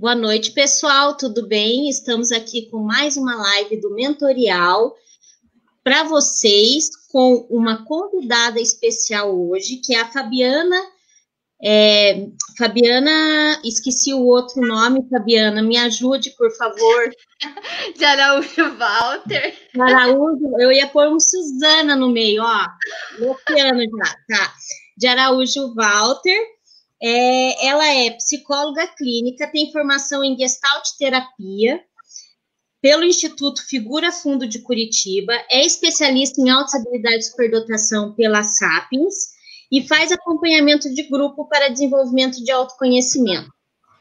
Boa noite, pessoal, tudo bem? Estamos aqui com mais uma live do Mentorial para vocês, com uma convidada especial hoje, que é a Fabiana. Fabiana, esqueci o outro nome, Fabiana, me ajude, por favor. De Araújo Walter. Araújo, eu ia pôr um Suzana no meio, ó, bloqueando já, tá? De Araújo Walter. Ela é psicóloga clínica, tem formação em Gestalt terapia pelo Instituto Figura Fundo de Curitiba, é especialista em altas habilidades de superdotação pela Sapiens e faz acompanhamento de grupo para desenvolvimento de autoconhecimento.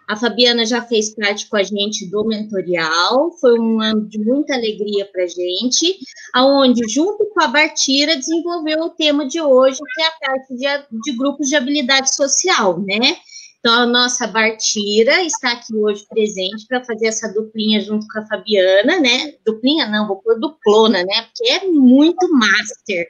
A Fabiana já fez parte com a gente do Mentorial, foi um ano de muita alegria para a gente, onde, junto com a Bartira, desenvolveu o tema de hoje, que é a parte de grupos de habilidade social, né? Então, a nossa Bartira está aqui hoje presente para fazer essa duplinha junto com a Fabiana, né? Duplinha não, vou pôr duplona, né? Porque é muito master.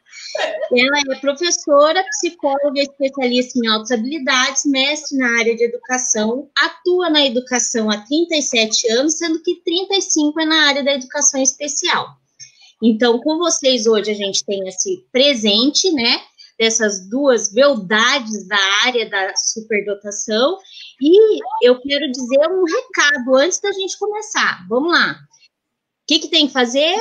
Ela é professora, psicóloga, especialista em altas habilidades, mestre na área de educação, atua na educação há 37 anos, sendo que 35 é na área da educação especial. Então, com vocês hoje a gente tem esse presente, né, dessas duas beldades da área da superdotação, e eu quero dizer um recado antes da gente começar. Vamos lá. O que tem que fazer?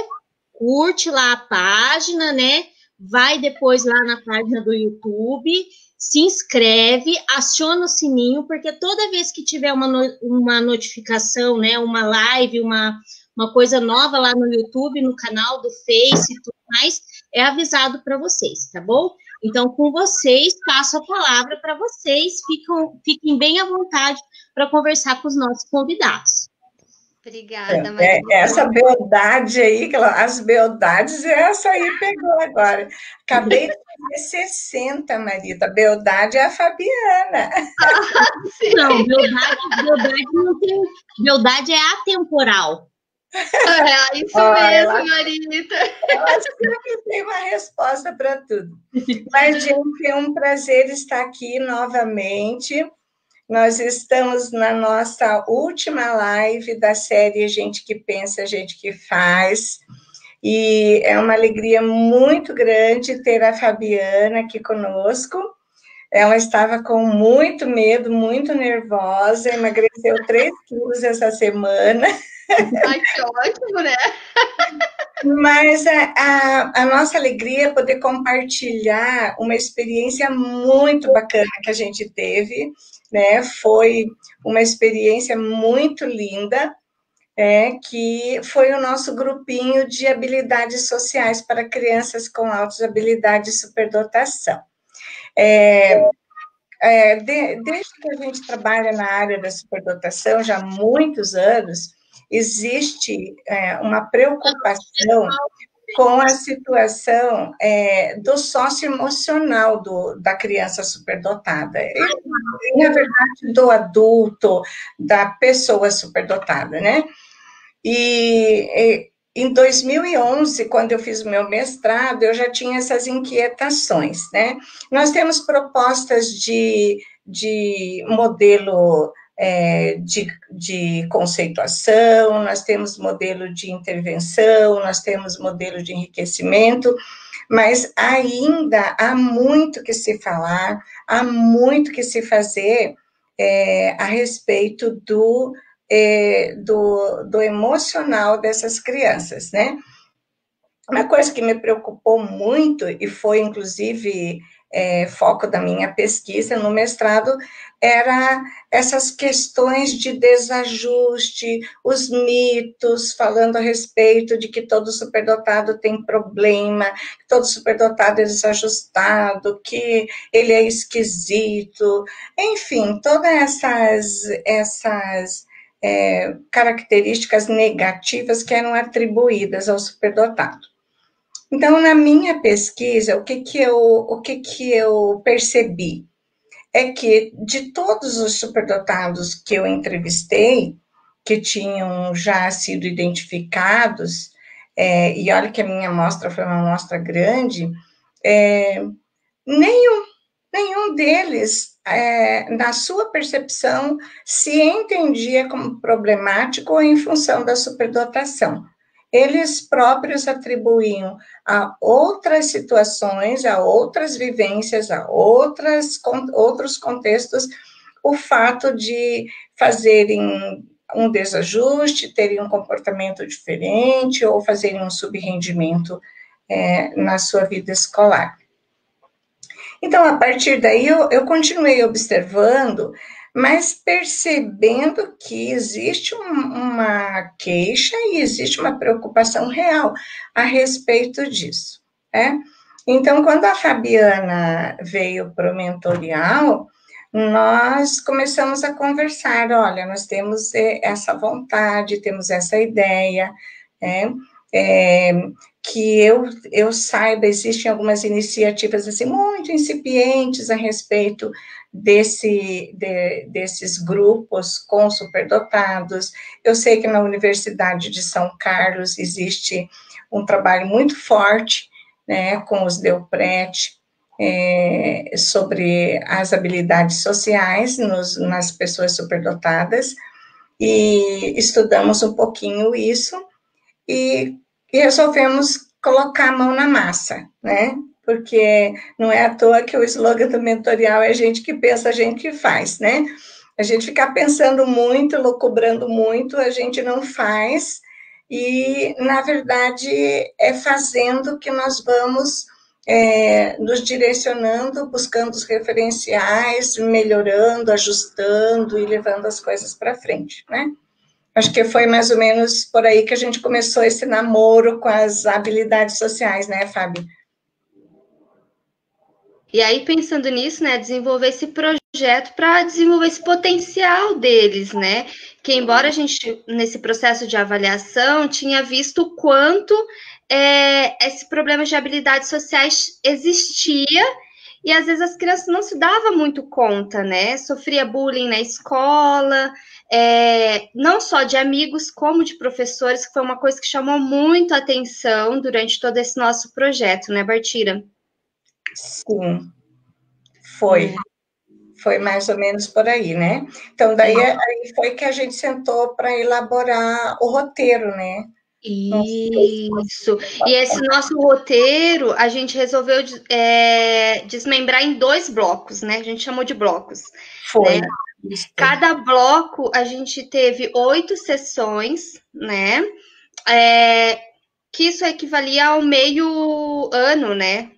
Curte lá a página, né? Vai depois lá na página do YouTube, se inscreve, aciona o sininho, porque toda vez que tiver uma notificação, né, uma live, uma coisa nova lá no YouTube, no canal do Face e tudo mais, é avisado para vocês, tá bom? Então, com vocês, passo a palavra para vocês, fiquem bem à vontade para conversar com os nossos convidados. Obrigada, Maria. Essa beldade aí, as beldades, essa aí pegou agora. Acabei de fazer 60, Marita. Beldade é a Fabiana. Não, beldade não tem. Beldade é atemporal. Isso mesmo, Marita. Ela sempre tem uma resposta para tudo. Mas, gente, é um prazer estar aqui novamente. Nós estamos na nossa última live da série Gente que Pensa, Gente que Faz, e é uma alegria muito grande ter a Fabiana aqui conosco. Ela estava com muito medo, muito nervosa, emagreceu 3 quilos essa semana. Ai, que ótimo, né? Mas a nossa alegria é poder compartilhar uma experiência muito bacana que a gente teve, né? Foi uma experiência muito linda, que foi o nosso grupinho de habilidades sociais para crianças com altas habilidades de superdotação. Desde que a gente trabalha na área da superdotação, já há muitos anos, existe uma preocupação com a situação do socioemocional da criança superdotada. E, na verdade, do adulto, da pessoa superdotada, né? E em 2011, quando eu fiz o meu mestrado, eu já tinha essas inquietações, né? Nós temos propostas de modelo de conceituação, nós temos modelo de intervenção, nós temos modelo de enriquecimento, mas ainda há muito que se falar, há muito que se fazer a respeito do emocional dessas crianças, né? Uma coisa que me preocupou muito, e foi, inclusive, foco da minha pesquisa no mestrado, era essas questões de desajuste, os mitos, falando a respeito de que todo superdotado tem problema, que todo superdotado é desajustado, que ele é esquisito, enfim, todas essas características negativas que eram atribuídas ao superdotado. Então, na minha pesquisa, o que eu percebi? É que de todos os superdotados que eu entrevistei, que tinham já sido identificados, e olha que a minha amostra foi uma amostra grande, nenhum deles na sua percepção, se entendia como problemático ou em função da superdotação. Eles próprios atribuíam a outras situações, a outras vivências, a outros contextos, o fato de fazerem um desajuste, terem um comportamento diferente ou fazerem um subrendimento na sua vida escolar. Então, a partir daí, eu continuei observando, mas percebendo que existe uma queixa e existe uma preocupação real a respeito disso, né? Então, quando a Fabiana veio para o mentorial, nós começamos a conversar, olha, nós temos essa vontade, temos essa ideia, né? Que eu saiba, existem algumas iniciativas assim, muito incipientes a respeito desses grupos com superdotados. Eu sei que na Universidade de São Carlos existe um trabalho muito forte, né, com os DEUPRET, sobre as habilidades sociais nas pessoas superdotadas, e estudamos um pouquinho isso, e resolvemos colocar a mão na massa, né? Porque não é à toa que o slogan do mentorial é a gente que pensa, a gente que faz, né? A gente ficar pensando muito, loucubrando muito, a gente não faz, e, na verdade, é fazendo que nós vamos nos direcionando, buscando os referenciais, melhorando, ajustando e levando as coisas para frente, né? Acho que foi mais ou menos por aí que a gente começou esse namoro com as habilidades sociais, né, Fábio? E aí, pensando nisso, né, desenvolver esse projeto para desenvolver esse potencial deles, né? Que embora a gente, nesse processo de avaliação, tinha visto o quanto esse problema de habilidades sociais existia, e às vezes as crianças não se davam muito conta, né? Sofria bullying na escola, não só de amigos, como de professores, que foi uma coisa que chamou muito a atenção durante todo esse nosso projeto, né, Bartira? Sim, foi. Foi mais ou menos por aí, né? Então, daí aí foi que a gente sentou para elaborar o roteiro, né? Isso. E esse nosso roteiro, a gente resolveu desmembrar em 2 blocos, né? A gente chamou de blocos. Foi. Né? Cada bloco, a gente teve 8 sessões, né? Que isso equivalia ao meio ano, né?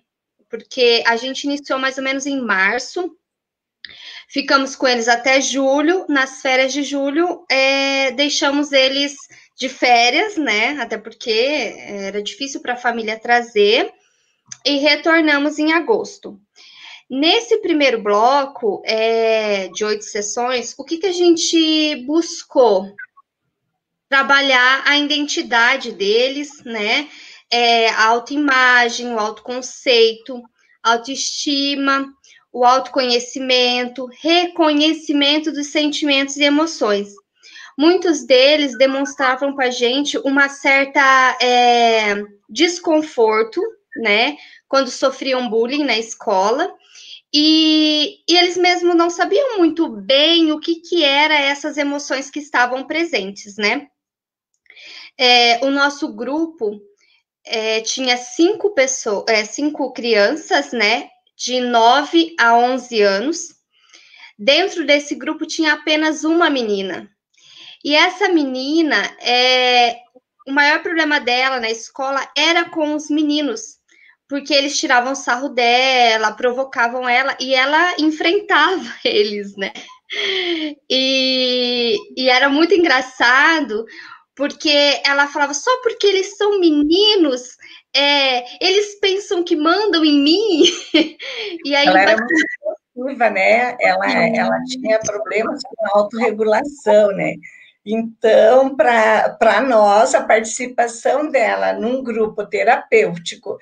Porque a gente iniciou mais ou menos em março, ficamos com eles até julho. Nas férias de julho, deixamos eles de férias, né? Até porque era difícil para a família trazer, e retornamos em agosto. Nesse primeiro bloco de 8 sessões, o que a gente buscou? Trabalhar a identidade deles, né? A autoimagem, o autoconceito, autoestima, o autoconhecimento, reconhecimento dos sentimentos e emoções. Muitos deles demonstravam para a gente uma certa desconforto, né? Quando sofriam bullying na escola. E eles mesmos não sabiam muito bem o que eram essas emoções que estavam presentes, né? O nosso grupo tinha 5 crianças, né? De 9 a 11 anos. Dentro desse grupo tinha apenas uma menina. E essa menina, o maior problema dela na escola era com os meninos, porque eles tiravam sarro dela, provocavam ela, e ela enfrentava eles, né? E era muito engraçado, porque ela falava, só porque eles são meninos, eles pensam que mandam em mim. E aí, ela era muito impulsiva, né? Ela tinha problemas com a autorregulação, né? Então, para nós, a participação dela num grupo terapêutico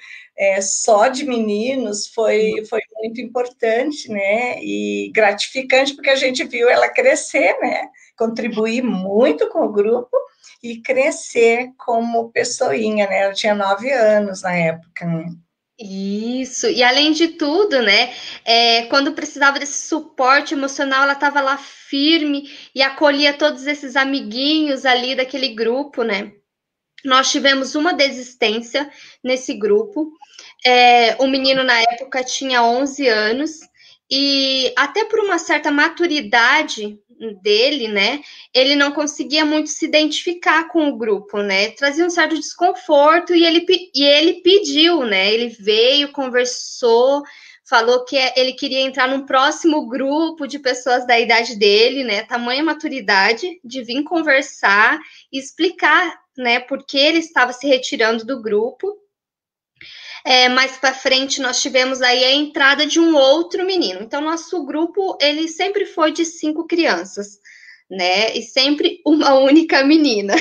só de meninos foi muito importante, né? E gratificante, porque a gente viu ela crescer, né? Contribuir muito com o grupo e crescer como pessoinha, né? Ela tinha 9 anos na época, né? Isso, e além de tudo, né, quando precisava desse suporte emocional, ela estava lá firme e acolhia todos esses amiguinhos ali daquele grupo, né. Nós tivemos uma desistência nesse grupo. O menino, na época, tinha 11 anos, e até por uma certa maturidade dele, né, ele não conseguia muito se identificar com o grupo, né, trazia um certo desconforto, e ele pediu, né, ele veio, conversou, falou que ele queria entrar num próximo grupo de pessoas da idade dele, né, tamanha maturidade de vir conversar e explicar, né, por que ele estava se retirando do grupo. Mais para frente nós tivemos aí a entrada de um outro menino. Então nosso grupo ele sempre foi de 5 crianças, né? E sempre uma única menina.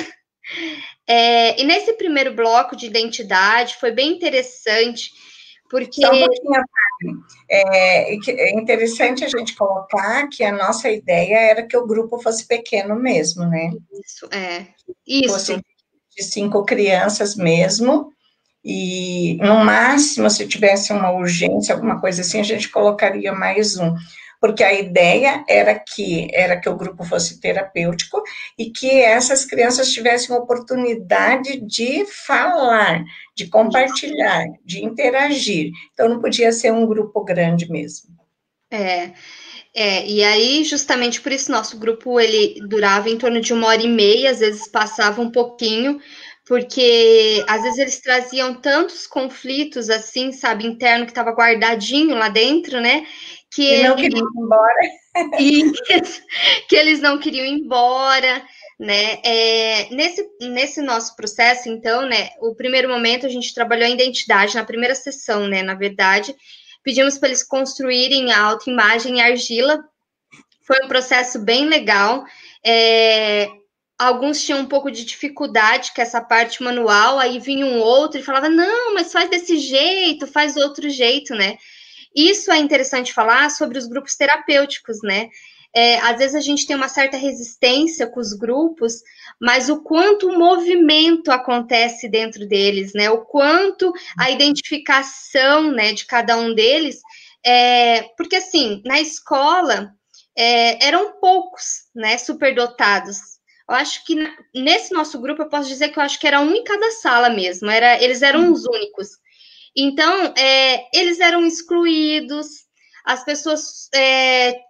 E nesse primeiro bloco de identidade foi bem interessante, porque... Só um pouquinho, é interessante a gente colocar que a nossa ideia era que o grupo fosse pequeno mesmo, né? Isso. Fosse de 5 crianças mesmo, e no máximo, se tivesse uma urgência, alguma coisa assim, a gente colocaria mais um, porque a ideia era que o grupo fosse terapêutico e que essas crianças tivessem oportunidade de falar, de compartilhar, de interagir. Então, não podia ser um grupo grande mesmo. E aí, justamente por isso, nosso grupo, ele durava em torno de 1h30, às vezes passava um pouquinho, porque às vezes eles traziam tantos conflitos, assim, sabe, interno, que estava guardadinho lá dentro, né, que não queriam ir embora. Que eles não queriam ir embora, né, nesse nosso processo, então, né, o primeiro momento a gente trabalhou a identidade, na primeira sessão, né, na verdade, pedimos para eles construírem a autoimagem em argila. Foi um processo bem legal. Alguns tinham um pouco de dificuldade com essa parte manual, aí vinha um outro e falava, não, mas faz desse jeito, faz do outro jeito, né? Isso é interessante falar sobre os grupos terapêuticos, né? Às vezes a gente tem uma certa resistência com os grupos, mas o quanto o movimento acontece dentro deles, né? O quanto a identificação, né, de cada um deles, porque assim, na escola eram poucos, né, superdotados. Eu acho que nesse nosso grupo eu posso dizer que eu acho que era um em cada sala mesmo, eles eram os únicos. Então, eles eram excluídos, as pessoas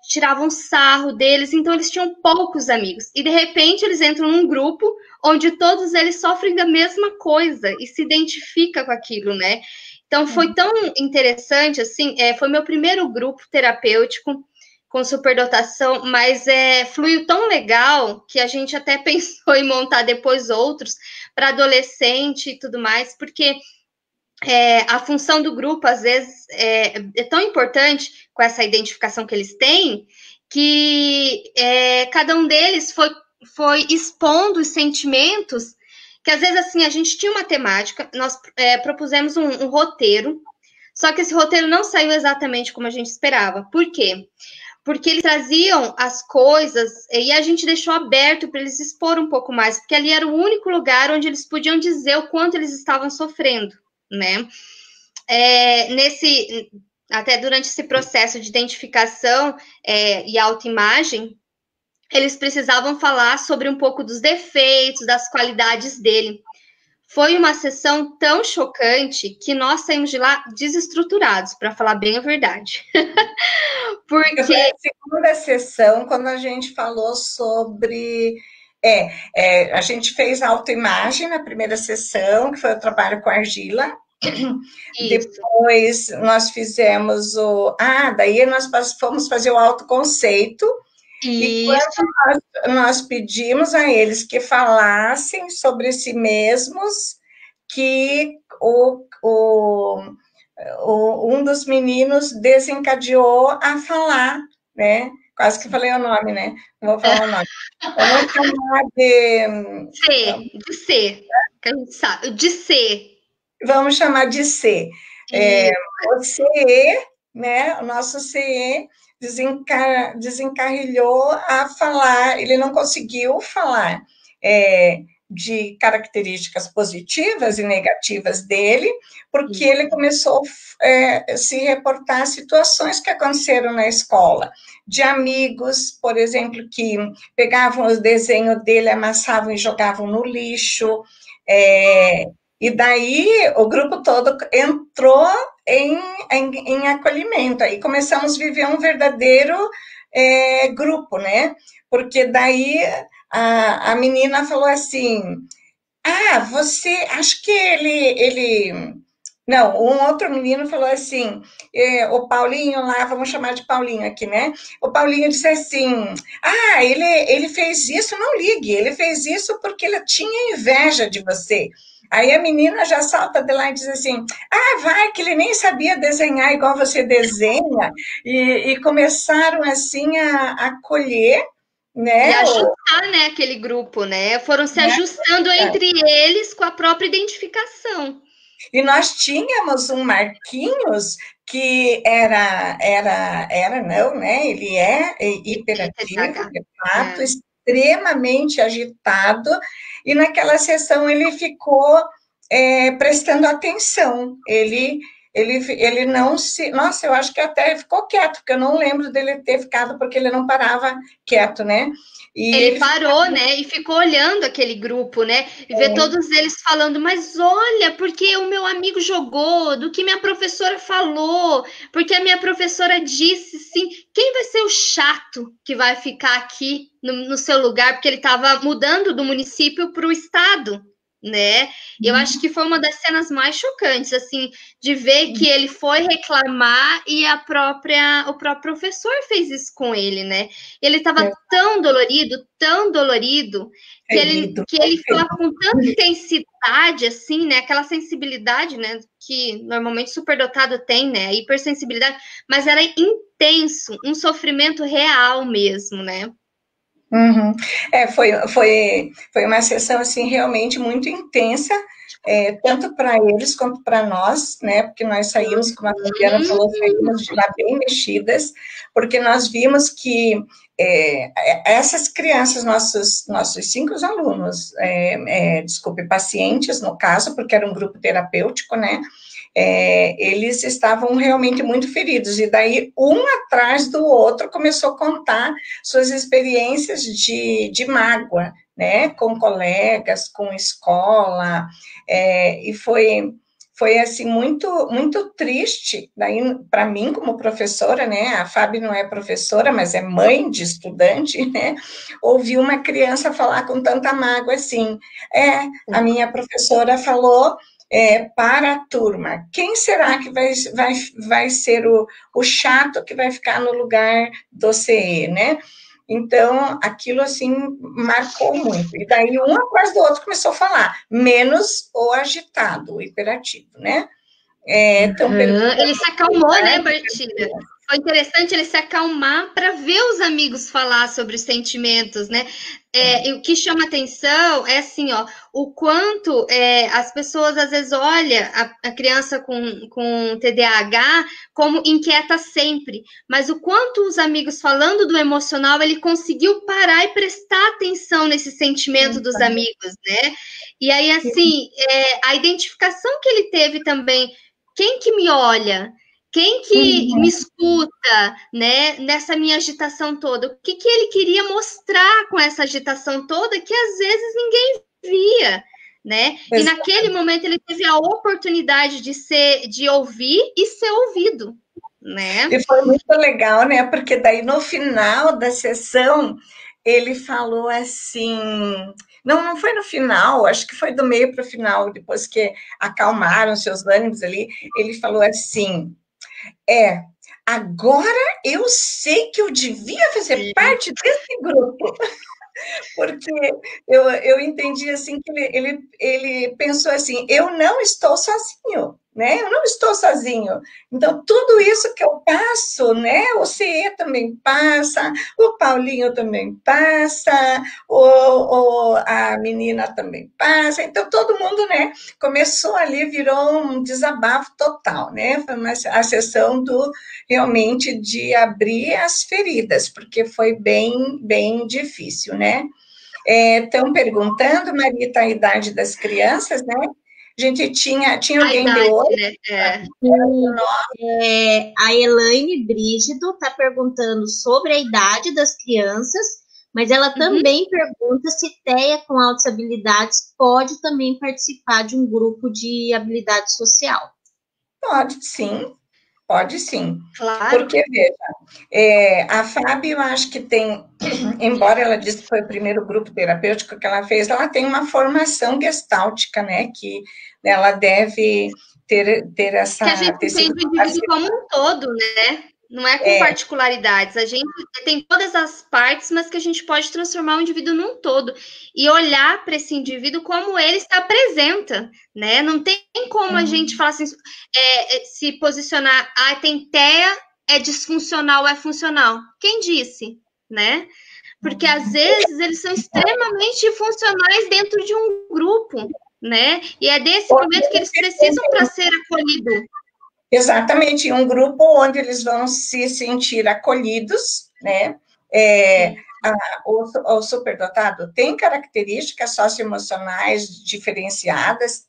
tiravam sarro deles, então eles tinham poucos amigos. E, de repente, eles entram num grupo onde todos eles sofrem da mesma coisa e se identificam com aquilo, né? Então, foi tão interessante, assim, foi meu primeiro grupo terapêutico com superdotação, mas fluiu tão legal que a gente até pensou em montar depois outros para adolescente e tudo mais, porque... a função do grupo, às vezes, é tão importante com essa identificação que eles têm, que cada um deles foi expondo os sentimentos, que às vezes, assim, a gente tinha uma temática, nós propusemos um roteiro, só que esse roteiro não saiu exatamente como a gente esperava. Por quê? Porque eles traziam as coisas e a gente deixou aberto para eles expor um pouco mais, porque ali era o único lugar onde eles podiam dizer o quanto eles estavam sofrendo, né? Até durante esse processo de identificação e autoimagem, eles precisavam falar sobre um pouco dos defeitos, das qualidades dele. Foi uma sessão tão chocante que nós saímos de lá desestruturados, para falar bem a verdade. Porque foi a segunda sessão, quando a gente falou sobre... a gente fez a autoimagem na primeira sessão, que foi o trabalho com argila. Isso. Depois nós fizemos daí nós fomos fazer o autoconceito. E quando nós pedimos a eles que falassem sobre si mesmos, que um dos meninos desencadeou a falar, né? Quase que falei o nome, né? Não vou falar o nome. Vamos chamar de C, que a gente sabe, de C. Vamos chamar de C. O CE, né? O nosso CE desencarrilhou a falar, ele não conseguiu falar de características positivas e negativas dele, porque ele começou a se reportar situações que aconteceram na escola, de amigos, por exemplo, que pegavam os desenhos dele, amassavam e jogavam no lixo, e daí o grupo todo entrou em acolhimento, aí começamos a viver um verdadeiro grupo, né? Porque daí a menina falou assim, você, acho que não, um outro menino falou assim, o Paulinho lá, vamos chamar de Paulinho aqui, né? O Paulinho disse assim, ele fez isso, não ligue, ele fez isso porque ele tinha inveja de você. Aí a menina já salta de lá e diz assim, vai, que ele nem sabia desenhar igual você desenha, e começaram assim a acolher, né? E ajustar, né, aquele grupo, né? Foram se ajustando entre eles com a própria identificação. E nós tínhamos um Marquinhos que não, né? Ele é hiperativo, de fato, extremamente agitado, e naquela sessão ele ficou prestando atenção. Ele não se... Nossa, eu acho que até ficou quieto, porque eu não lembro dele ter ficado, porque ele não parava quieto, né? E ele parou, né? E ficou olhando aquele grupo, né? E ver todos eles falando, mas olha, porque o meu amigo jogou, do que minha professora falou, porque a minha professora disse, sim, quem vai ser o chato que vai ficar aqui no seu lugar? Porque ele estava mudando do município para o estado, né? E eu acho que foi uma das cenas mais chocantes, assim, de ver que ele foi reclamar e o próprio professor fez isso com ele, né? Ele estava tão dolorido, que ele falava com tanta intensidade, assim, né? Aquela sensibilidade, né? Que normalmente superdotado tem, né? A hipersensibilidade, mas era intenso, um sofrimento real mesmo, né? Uhum. Foi uma sessão assim realmente muito intensa, tanto para eles quanto para nós, né? Porque nós saímos, como a Fabiana falou, saímos de lá bem mexidas, porque nós vimos que essas crianças, nossos 5 alunos, pacientes no caso, porque era um grupo terapêutico, né? Eles estavam realmente muito feridos, e daí um atrás do outro começou a contar suas experiências de mágoa, né, com colegas, com escola, e foi assim muito muito triste. Daí para mim como professora, né, a Fábio não é professora, mas é mãe de estudante, né, ouvir uma criança falar com tanta mágoa assim, a minha professora falou para a turma, quem será que vai ser o chato que vai ficar no lugar do CE, né? Então, aquilo, assim, marcou muito. E daí, um atrás do outro começou a falar, menos o agitado, o hiperativo, né? Ele se acalmou, né, Bertina? Foi interessante ele se acalmar para ver os amigos falar sobre os sentimentos, né? E o que chama atenção é assim, ó, o quanto as pessoas às vezes olham a criança com TDAH como inquieta sempre, mas o quanto os amigos falando do emocional, ele conseguiu parar e prestar atenção nesse sentimento dos amigos, né? E aí, assim, a identificação que ele teve também, quem que me olha? Quem que me escuta, né, nessa minha agitação toda? O que ele queria mostrar com essa agitação toda que às vezes ninguém via, né? E naquele momento ele teve a oportunidade de ouvir e ser ouvido, né? E foi muito legal, né? Porque daí no final da sessão ele falou assim, não foi no final, acho que foi do meio para o final, depois que acalmaram seus ânimos ali, ele falou assim, agora eu sei que eu devia fazer parte desse grupo. Porque eu entendi assim que ele pensou assim, eu não estou sozinho, né? Eu não estou sozinho. Então, tudo isso que eu passo, né? O CE também passa, o Paulinho também passa, a menina também passa. Então, todo mundo, né? Começou ali, virou um desabafo total, né? Foi a sessão realmente de abrir as feridas, porque foi bem, bem difícil, né? Estão perguntando, Marita, a idade das crianças, né? A gente tinha alguém idade, de 8, né? A Elaine Brígido está perguntando sobre a idade das crianças, mas ela também pergunta se TEA com altas habilidades pode também participar de um grupo de habilidade social. Pode sim. Pode sim. Claro. Porque, veja, a Fábio, eu acho que tem, embora ela disse que foi o primeiro grupo terapêutico que ela fez, ela tem uma formação gestáltica, né, que ela deve ter essa... Que a gente entende o indivíduo como um todo, né? Não é com particularidades. A gente tem todas as partes, mas que a gente pode transformar o indivíduo num todo. E olhar para esse indivíduo como ele se apresenta, né? Não tem como a gente falar assim, se posicionar, tem TEA, é disfuncional, é funcional. Quem disse, né? Porque, às vezes, eles são extremamente funcionais dentro de um grupo, né? E é desse momento que eles precisam para ser acolhidos. Exatamente, um grupo onde eles vão se sentir acolhidos, né? O superdotado tem características socioemocionais diferenciadas,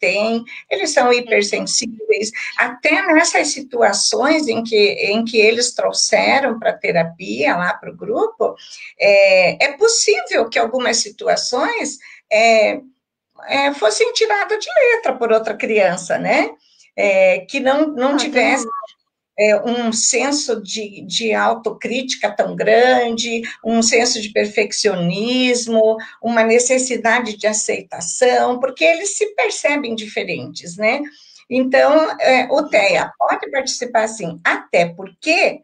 eles são hipersensíveis, até nessas situações em que eles trouxeram para a terapia, lá para o grupo, é possível que algumas situações fossem tiradas de letra por outra criança, né? Que não tivesse um senso de autocrítica tão grande, um senso de perfeccionismo, uma necessidade de aceitação, porque eles se percebem diferentes, né? Então, o TEA pode participar, sim, até porque,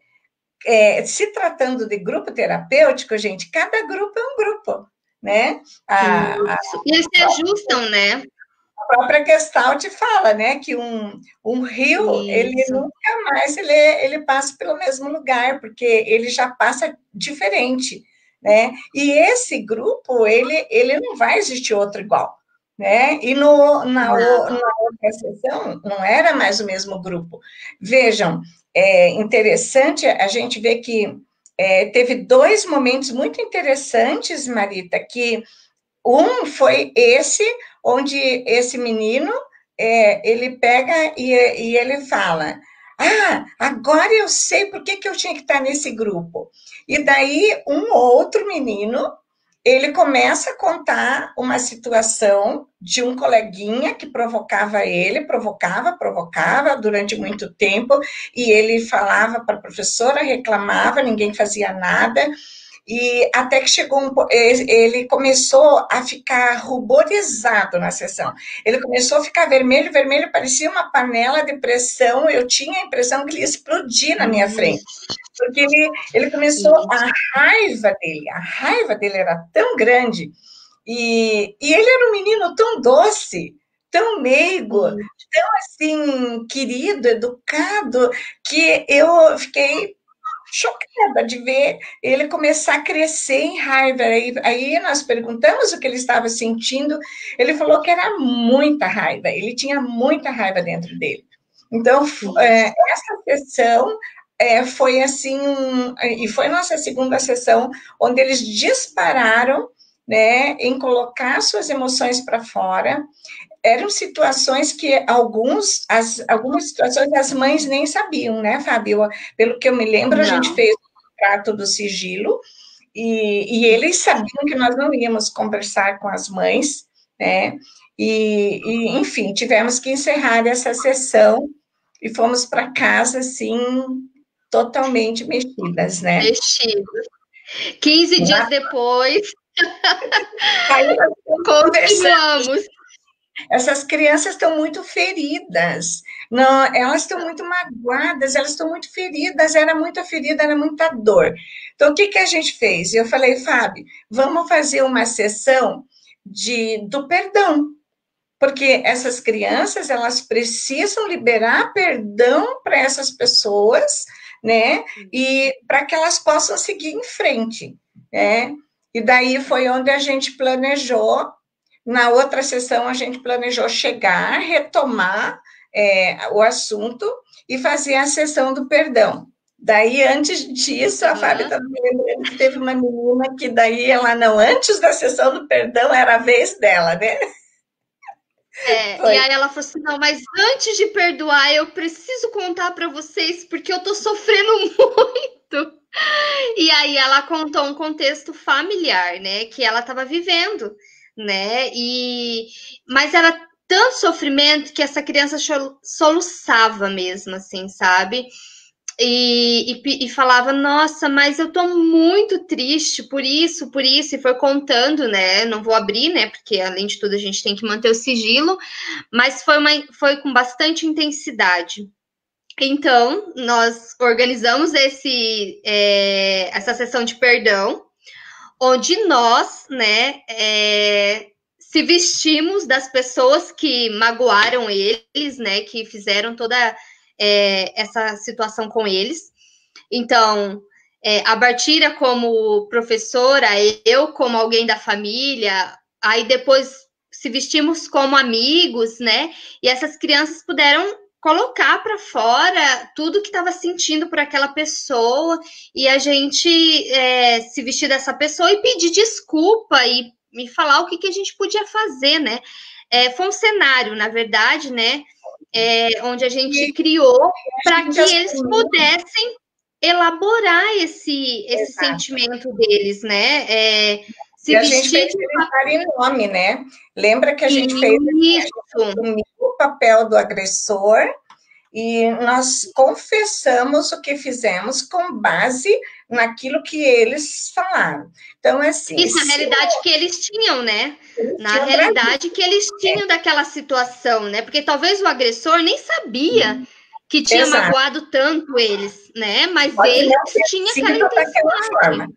se tratando de grupo terapêutico, gente, cada grupo é um grupo, né? E eles se ajustam, né? A própria Gestalt fala, né, que um rio, ele nunca mais ele passa pelo mesmo lugar, porque ele já passa diferente, né? E esse grupo, ele não vai existir outro igual, né? E na outra sessão, não era mais o mesmo grupo. Vejam, é interessante a gente ver que teve 2 momentos muito interessantes, Marita, que um foi esse, onde esse menino, ele pega e ele fala, agora eu sei por que eu tinha que estar nesse grupo. E daí, um outro menino, ele começa a contar uma situação de um coleguinha que provocava ele, provocava durante muito tempo, e ele falava para a professora, reclamava, ninguém fazia nada, e até que chegou ele começou a ficar ruborizado na sessão. Ele começou a ficar vermelho, parecia uma panela de pressão. Eu tinha a impressão que ele ia explodir na minha frente. Porque ele começou, a raiva dele era tão grande. E ele era um menino tão doce, tão meigo, tão assim, querido, educado, que eu fiquei chocada de ver ele começar a crescer em raiva. Aí nós perguntamos o que ele estava sentindo, ele falou que era muita raiva, ele tinha muita raiva dentro dele. Então, essa sessão foi assim, e foi nossa segunda sessão, onde eles dispararam, né, em colocar suas emoções para fora. Eram situações que algumas situações as mães nem sabiam, né, Fábio? Pelo que eu me lembro, a gente fez o trato do sigilo, e eles sabiam que nós não íamos conversar com as mães, né? Enfim, tivemos que encerrar essa sessão e fomos para casa, assim, totalmente mexidas, né? Mexidas. 15 dias depois, continuamos. Essas crianças estão muito feridas, não, elas estão muito magoadas, elas estão muito feridas, era muita ferida, era muita dor. Então, o que a gente fez? Eu falei, Fábio, vamos fazer uma sessão do perdão, porque essas crianças, elas precisam liberar perdão para essas pessoas, né, e para que elas possam seguir em frente, né, e daí foi onde a gente planejou. Na outra sessão, a gente planejou retomar o assunto e fazer a sessão do perdão. Daí, antes disso, a Fábio estava me lembrando que teve uma menina que daí ela não, antes da sessão do perdão, era a vez dela, né? E aí ela falou assim, não, mas antes de perdoar, eu preciso contar para vocês, porque eu tô sofrendo muito. E aí ela contou um contexto familiar, né, que ela estava vivendo, né, mas era tanto sofrimento que essa criança soluçava mesmo, assim, sabe? E falava, nossa, mas eu tô muito triste por isso, e foi contando, né? Não vou abrir, né? Porque além de tudo a gente tem que manter o sigilo, mas foi com bastante intensidade. Então, nós organizamos essa sessão de perdão, onde nós, né, se vestimos das pessoas que magoaram eles, né, que fizeram toda essa situação com eles. Então, a Bartira como professora, eu como alguém da família, aí depois se vestimos como amigos, né? E essas crianças puderam colocar para fora tudo que estava sentindo por aquela pessoa e a gente se vestir dessa pessoa e pedir desculpa e falar o que a gente podia fazer, né? Foi um cenário, na verdade, né? Onde a gente criou para que eles pudessem elaborar esse sentimento deles, né? Se a gente fez eles em nome, né? Lembra que a gente fez o papel do agressor e nós confessamos o que fizemos com base naquilo que eles falaram. Então, assim... Isso, na realidade que eles tinham, né? Na realidade que eles tinham daquela situação, né? Porque talvez o agressor nem sabia que tinha magoado tanto eles, né? Mas ele tinha aquela intensidade.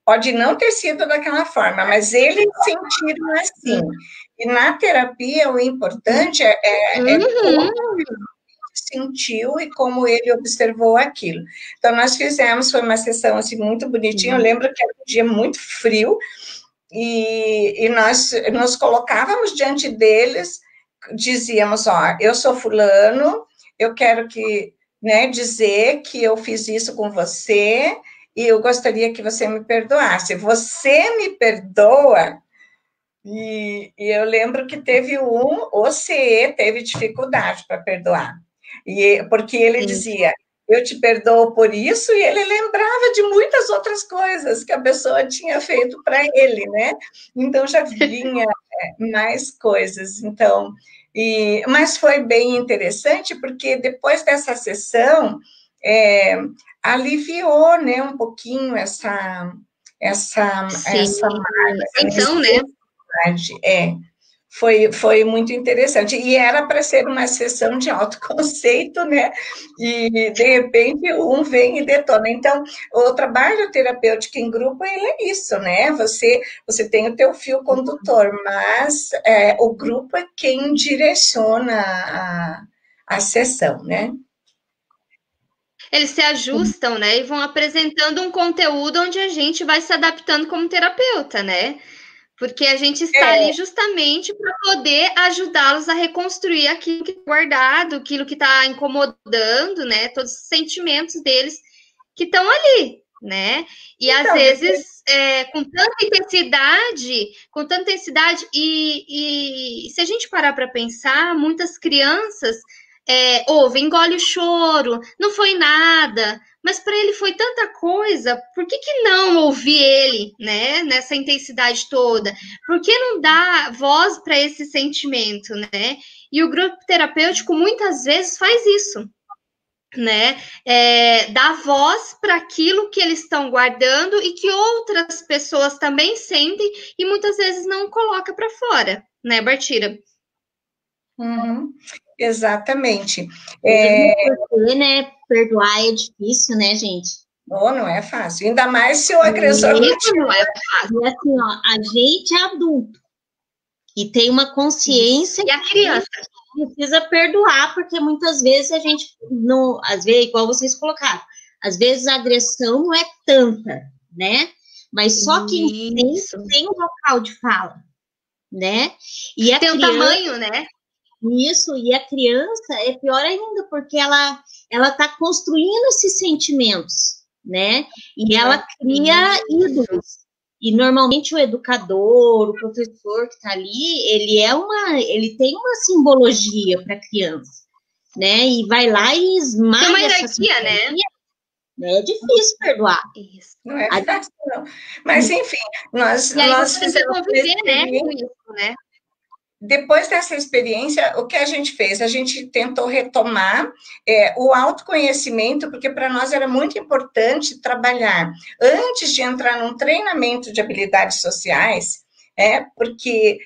Pode não ter sido daquela forma, mas eles sentiram assim. E na terapia, o importante é como ele sentiu e como ele observou aquilo. Então, nós fizemos, foi uma sessão assim, muito bonitinha. Eu lembro que era um dia muito frio, e nós nos colocávamos diante deles, dizíamos, ó, eu sou fulano, eu quero dizer que eu fiz isso com você, e eu gostaria que você me perdoasse. Você me perdoa? E eu lembro que teve o CE teve dificuldade para perdoar, porque ele dizia, eu te perdoo por isso, e ele lembrava de muitas outras coisas que a pessoa tinha feito para ele, né? Então, já vinha mais coisas, então... mas foi bem interessante, porque depois dessa sessão, aliviou, né, um pouquinho essa então, né? Foi muito interessante. E era para ser uma sessão de autoconceito, né? E, de repente, um vem e detona. Então, o trabalho terapêutico em grupo, ele é isso, né? Você tem o teu fio condutor, mas o grupo é quem direciona a sessão, né? Eles se ajustam, né? E vão apresentando um conteúdo onde a gente vai se adaptando como terapeuta, né? Porque a gente está ali justamente para poder ajudá-los a reconstruir aquilo que está guardado, aquilo que está incomodando, né? Todos os sentimentos deles que estão ali, né? E então, às vezes, com tanta intensidade, e se a gente parar para pensar, muitas crianças engole o choro, não foi nada, mas para ele foi tanta coisa, por que não ouvir ele, né, nessa intensidade toda? Por que não dar voz para esse sentimento, né? E o grupo terapêutico muitas vezes faz isso, né? Dá voz para aquilo que eles estão guardando e que outras pessoas também sentem e muitas vezes não coloca para fora, né, Bartira? Exatamente. Porque, né, perdoar é difícil, né, gente? Não é fácil. Ainda mais se o agressor não é fácil. E assim, ó, a gente é adulto e tem uma consciência e a criança precisa perdoar, porque muitas vezes a gente não, às vezes, igual vocês colocaram, às vezes a agressão não é tanta, né? Mas só quem tem um local de fala, né? E tem um tamanho, né? Isso, e a criança é pior ainda, porque ela está construindo esses sentimentos, né? E ela cria ídolos. E normalmente o educador, o professor que está ali, ele tem uma simbologia para a criança, né? E vai lá e esmaga uma essa hierarquia, simbologia. É difícil perdoar. Isso. Não é fácil, não. Mas, enfim, nós fizemos conviver, né, com isso, né? Depois dessa experiência, o que a gente fez? A gente tentou retomar o autoconhecimento, porque para nós era muito importante trabalhar antes de entrar num treinamento de habilidades sociais, porque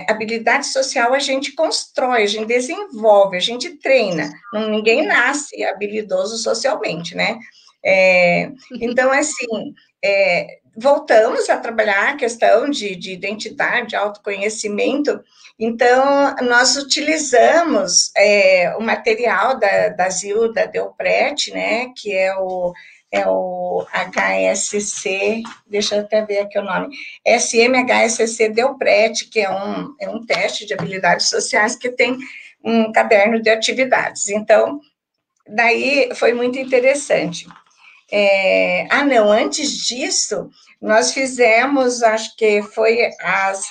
habilidade social a gente constrói, a gente desenvolve, a gente treina. Ninguém nasce habilidoso socialmente, né? Então, assim, voltamos a trabalhar a questão de identidade, autoconhecimento. Então, nós utilizamos o material da Zilda Delprete, né, que é o HSC, deixa eu até ver aqui o nome, SMHSC Delprete, que é um teste de habilidades sociais que tem um caderno de atividades. Então, daí foi muito interessante. Antes disso, nós fizemos, acho que foi as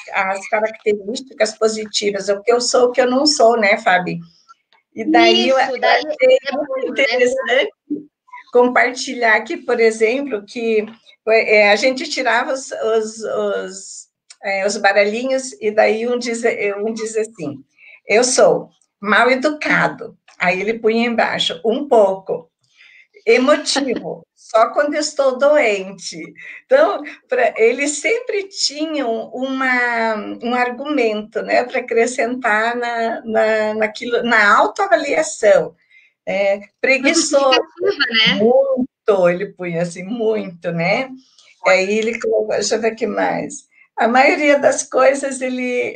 características positivas, o que eu sou, o que eu não sou, né, Fabi? E daí eu achei muito interessante compartilhar aqui, por exemplo, que a gente tirava os baralhinhos, e daí um diz assim, eu sou mal educado, aí ele punha embaixo, um pouco, emotivo, só quando estou doente. Então, eles sempre tinham um argumento, né, para acrescentar naquilo, na autoavaliação. Preguiçoso, né? Muito, ele punha assim, muito, né? E aí ele colocou, deixa eu ver o que mais. A maioria das coisas ele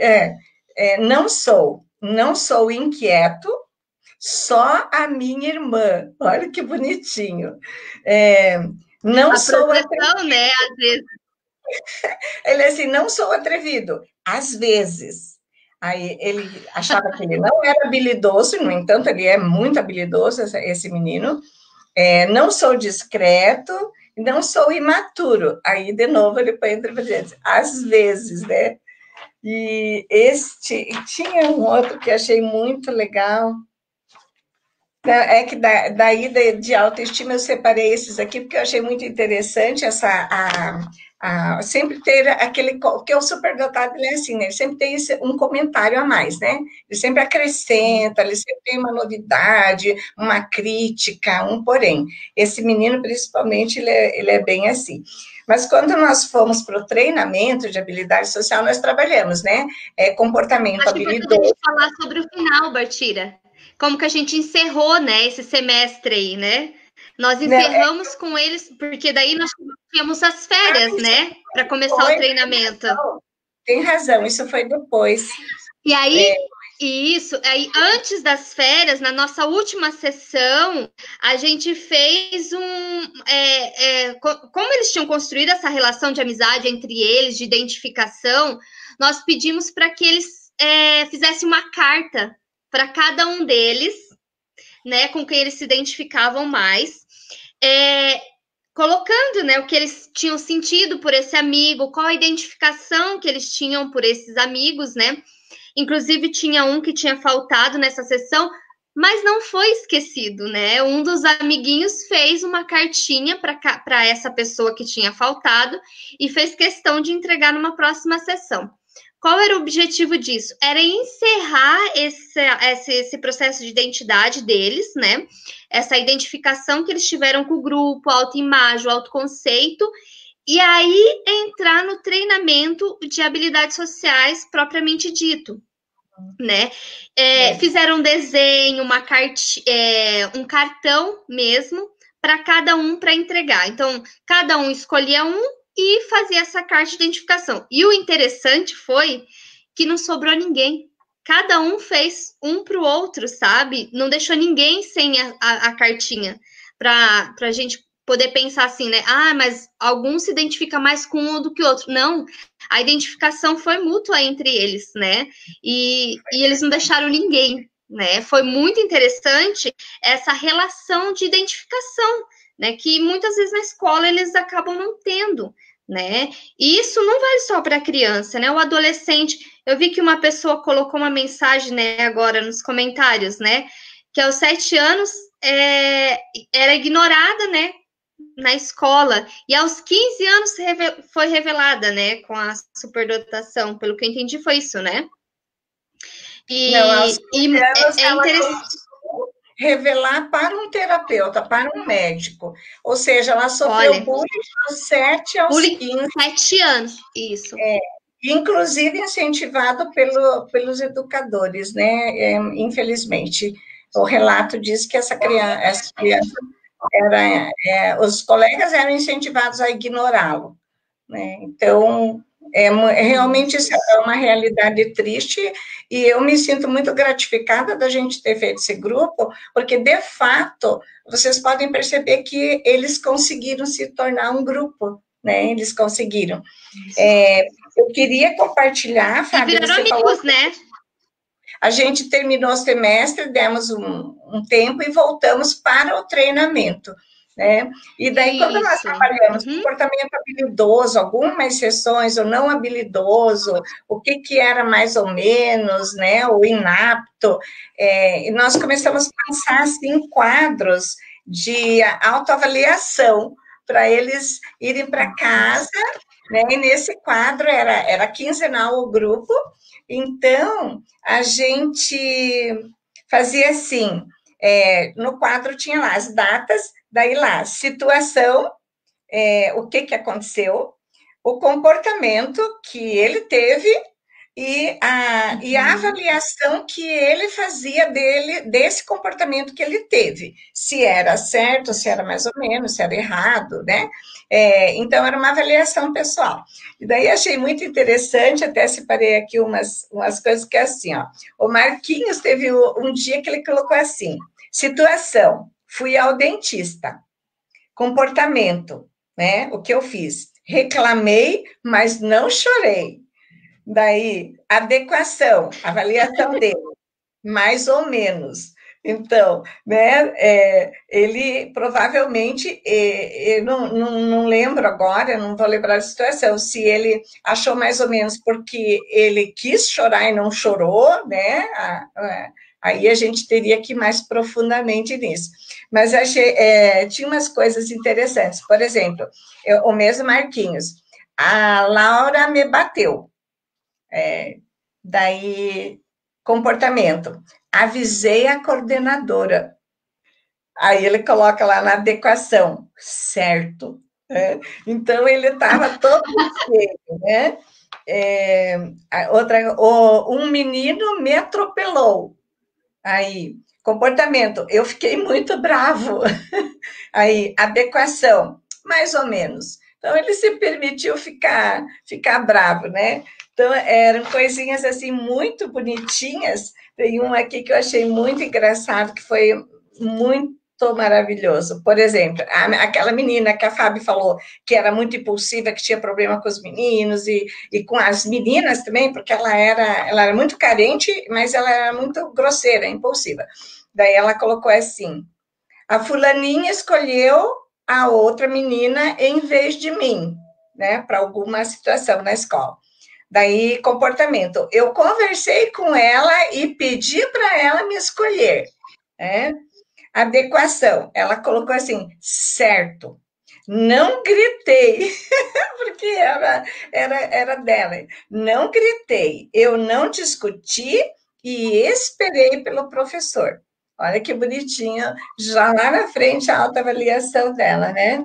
não sou inquieto, só a minha irmã. Olha que bonitinho. Não a sou atrevido, né? Às vezes. Ele é assim, não sou atrevido. Às vezes. Aí ele achava que ele não era habilidoso, no entanto, ele é muito habilidoso, esse menino. Não sou discreto, não sou imaturo. Aí, de novo, ele põe entre parênteses. Às vezes, né? E tinha um outro que achei muito legal. É que daí de autoestima eu separei esses aqui, porque eu achei muito interessante sempre ter aquele, que o superdotado, ele é assim, né? Ele sempre tem um comentário a mais, né? Ele sempre acrescenta, ele sempre tem uma novidade, uma crítica, um porém. Esse menino, principalmente, ele é bem assim. Mas quando nós fomos para o treinamento de habilidade social, nós trabalhamos, né? Comportamento habilidoso. Acho importante falar sobre o final, Bartira. Como que a gente encerrou, né, esse semestre aí, né? Nós encerramos com eles, porque daí nós tínhamos as férias, né? Para começar o treinamento. Tem razão, isso foi depois. E aí, aí antes das férias, na nossa última sessão, a gente fez como eles tinham construído essa relação de amizade entre eles, de identificação, nós pedimos para que eles fizessem uma carta para cada um deles, né, com quem eles se identificavam mais, colocando, né, o que eles tinham sentido por esse amigo, qual a identificação que eles tinham por esses amigos, né? Inclusive, tinha um que tinha faltado nessa sessão, mas não foi esquecido, né? Um dos amiguinhos fez uma cartinha para essa pessoa que tinha faltado e fez questão de entregar numa próxima sessão. Qual era o objetivo disso? Era encerrar esse processo de identidade deles, né? Essa identificação que eles tiveram com o grupo, a autoimagem, o autoconceito, e aí entrar no treinamento de habilidades sociais propriamente dito, né? Fizeram um desenho, um cartão mesmo, para cada um para entregar. Então, cada um escolhia um e fazia essa carta de identificação. E o interessante foi que não sobrou ninguém. Cada um fez um para o outro, sabe? Não deixou ninguém sem a cartinha para a gente poder pensar assim, né? Ah, mas alguns se identificam mais com um do que o outro. Não, a identificação foi mútua entre eles, né? E eles não deixaram ninguém, né? Foi muito interessante essa relação de identificação, né? Que muitas vezes na escola eles acabam não tendo, né? E isso não vale só para a criança, né? O adolescente, eu vi que uma pessoa colocou uma mensagem, né, agora nos comentários, né? Que aos 7 anos era ignorada, né? Na escola, e aos 15 anos foi revelada, né, com a superdotação, pelo que eu entendi foi isso, né? Não, aos 15 anos é interessante revelar para um terapeuta, para um médico, ou seja, ela sofreu bullying dos 7 aos 15. 7 anos, isso. Inclusive incentivado pelos educadores, né, infelizmente. O relato diz que essa criança os colegas eram incentivados a ignorá-lo, né? Então, realmente isso é uma realidade triste, e eu me sinto muito gratificada da gente ter feito esse grupo, porque, de fato, vocês podem perceber que eles conseguiram se tornar um grupo, né? Eles conseguiram. Eu queria compartilhar, Fábio, e viraram amigos, né? A gente terminou o semestre, demos um tempo e voltamos para o treinamento, né? E daí, quando nós trabalhamos comportamento habilidoso, algumas sessões, ou não habilidoso, o que era mais ou menos, né? O inapto, e nós começamos a pensar, assim, quadros de autoavaliação, para eles irem para casa, né? E nesse quadro era quinzenal o grupo. Então, a gente fazia assim, no quadro tinha lá as datas, daí lá, situação, o que aconteceu, o comportamento que ele teve e a avaliação que ele fazia desse comportamento que ele teve, se era certo, se era mais ou menos, se era errado, né? Então, era uma avaliação pessoal. E daí achei muito interessante, até separei aqui umas coisas que é assim, ó. O Marquinhos teve um dia que ele colocou assim, situação, fui ao dentista, comportamento, né? O que eu fiz? Reclamei, mas não chorei. Daí, adequação, avaliação dele, mais ou menos. Então, né, ele provavelmente, eu não lembro agora, não vou lembrar a situação, se ele achou mais ou menos porque ele quis chorar e não chorou, né, aí a gente teria que ir mais profundamente nisso. Mas achei, tinha umas coisas interessantes, por exemplo, o mesmo Marquinhos, a Laura me bateu, daí, comportamento, avisei a coordenadora. Aí ele coloca lá na adequação, certo. Então, ele estava todo cheio, né? Um menino me atropelou. Aí, comportamento, eu fiquei muito bravo. Aí, adequação, mais ou menos. Então, ele se permitiu ficar bravo, né? Então, eram coisinhas, assim, muito bonitinhas. Tem um aqui que eu achei muito engraçado, que foi muito maravilhoso. Por exemplo, aquela menina que a Fábio falou, que era muito impulsiva, que tinha problema com os meninos e com as meninas também, porque ela era muito carente, mas ela era muito grosseira, impulsiva. Daí ela colocou assim, a fulaninha escolheu a outra menina em vez de mim, né, para alguma situação na escola. Daí, comportamento. Eu conversei com ela e pedi para ela me escolher, né? Adequação. Ela colocou assim, certo. Não gritei, porque era dela. Não gritei. Eu não discuti e esperei pelo professor. Olha que bonitinho, já lá na frente a autoavaliação dela, né?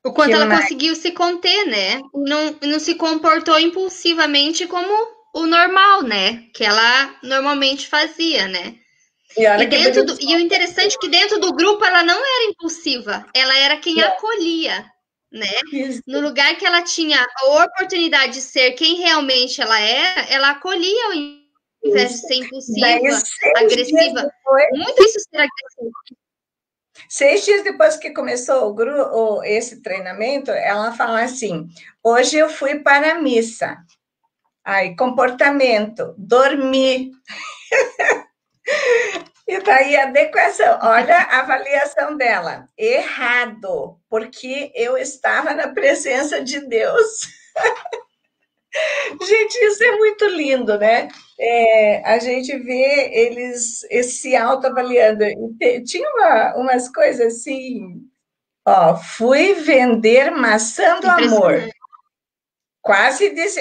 O quanto ela conseguiu se conter, né? Não se comportou impulsivamente como o normal, né? Que ela normalmente fazia, né? E o interessante é que dentro do grupo ela não era impulsiva, ela era quem acolhia, né? Isso. No lugar que ela tinha a oportunidade de ser quem realmente ela era, ela acolhia ao invés de ser impulsiva, agressiva. Muito isso ser agressiva. 6 dias depois que começou esse treinamento, ela fala assim, hoje eu fui para a missa. Aí, comportamento, dormir. E daí a adequação, olha a avaliação dela, errado, porque eu estava na presença de Deus. Gente, isso é muito lindo, né? A gente vê eles se autoavaliando. Tinha umas coisas assim, ó, fui vender maçã do amor.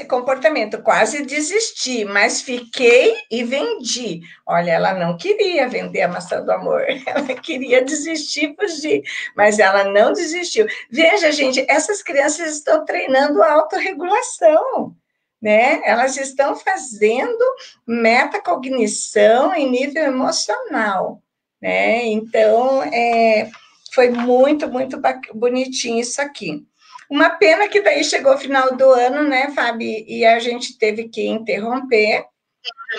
Comportamento, quase desisti, mas fiquei e vendi. Olha, ela não queria vender a maçã do amor, ela queria desistir, fugir, mas ela não desistiu. Veja, gente, essas crianças estão treinando a autorregulação, né? Elas estão fazendo metacognição em nível emocional, né? Então, foi muito, muito bonitinho isso aqui. Uma pena que daí chegou o final do ano, né, Fabi? E a gente teve que interromper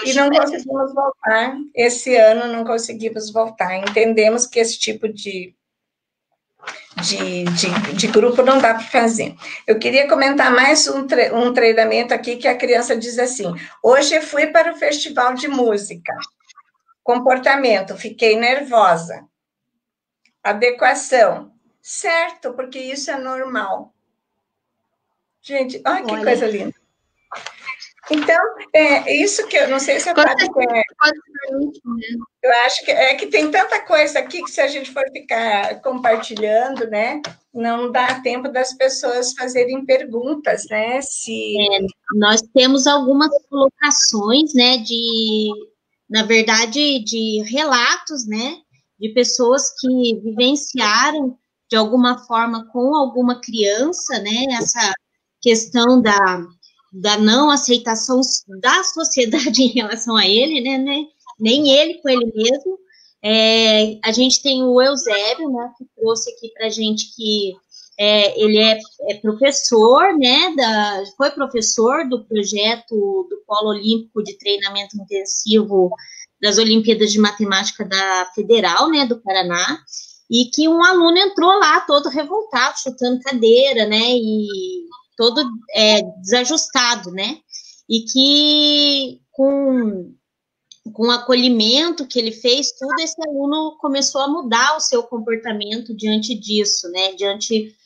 e não conseguimos voltar. Esse ano não conseguimos voltar. Entendemos que esse tipo de grupo não dá para fazer. Eu queria comentar mais um treinamento aqui que a criança diz assim, hoje fui para o festival de música. Comportamento, fiquei nervosa. Adequação, certo, porque isso é normal. Gente, olha que coisa linda. Então, isso que eu não sei se a Fábio quer. Eu acho que tem tanta coisa aqui que se a gente for ficar compartilhando, né, não dá tempo das pessoas fazerem perguntas, né? Nós temos algumas colocações, né, na verdade, de relatos, né, de pessoas que vivenciaram de alguma forma com alguma criança, né, essa questão da não aceitação da sociedade em relação a ele, né, nem ele com ele mesmo. A gente tem o Eusébio, né, que trouxe aqui para a gente que ele é professor, né, foi professor do projeto do Polo Olímpico de Treinamento Intensivo das Olimpíadas de Matemática da Federal, né, do Paraná, e que um aluno entrou lá todo revoltado, chutando cadeira, né, e todo desajustado, né, e que com o acolhimento que ele fez, tudo, esse aluno começou a mudar o seu comportamento diante disso, né, diante